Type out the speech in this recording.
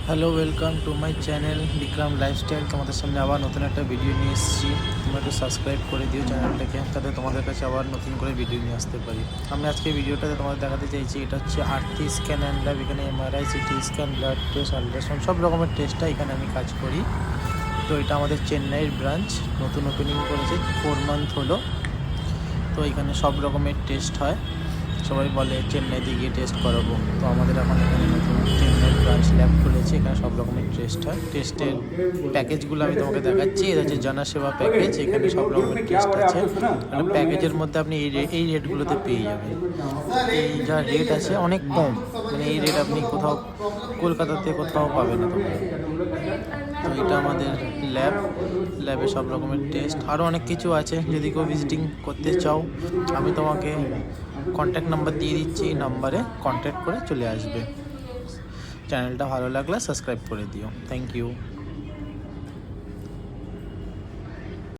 Hello, welcome to my channel Vikram lifestyle. তোমাদের সামনে আবার নতুন একটা ভিডিও নিয়ে এসেছি। তোমরা একটু সাবস্ক্রাইব করে দিও চ্যানেলটাকে, যাতে তোমাদের কাছে আবার নতুন করে ভিডিও নিয়ে আসতে পারি। আমি আজকে ভিডিওটাতে তোমাদের দেখাতে চাইছি, এটা হচ্ছে আরতি স্ক্যান অ্যান্ড ল্যাব। এখানে MRI, CT scan, blood test, ultrasound সব রকমের টেস্টটা এখানে আমি কাজ করি। তো এটা আমাদের চেন্নাইয়ের ব্রাঞ্চ, নতুন ওপেনিং করেছে, 4 মান্থ হলো। তো এখানে সব রকমের টেস্ট হয়। সবাই বলে চেন্নাইতে গিয়ে টেস্ট করাবো, তো আমাদের এখন এখানে নতুন চেন্নাই ব্রাঞ্চ ল্যাব খুলেছে। এখানে সব রকমের টেস্ট হয়। টেস্টের প্যাকেজগুলো আমি তোমাকে দেখাচ্ছি। এটা হচ্ছে জনসেবা প্যাকেজ। এখানে সব রকমের টেস্ট আছে। মানে প্যাকেজের মধ্যে আপনি এই রেটগুলোতে পেয়ে যাবেন। এই যা রেট আছে অনেক কম, মানে এই রেট আপনি কোথাও কলকাতাতে কোথাও পাবেন না তোমরা। তো এটা আমাদের ল্যাবে সব রকমের টেস্ট, আরও অনেক কিছু আছে। যদি কেউ ভিজিটিং করতে চাও, আমি তোমাকে কন্ট্যাক্ট নাম্বার দিয়ে দিচ্ছি। এই নাম্বারে কন্ট্যাক্ট করে চলে আসবে। চ্যানেলটা ভালো লাগলে সাবস্ক্রাইব করে দিও। Thank you.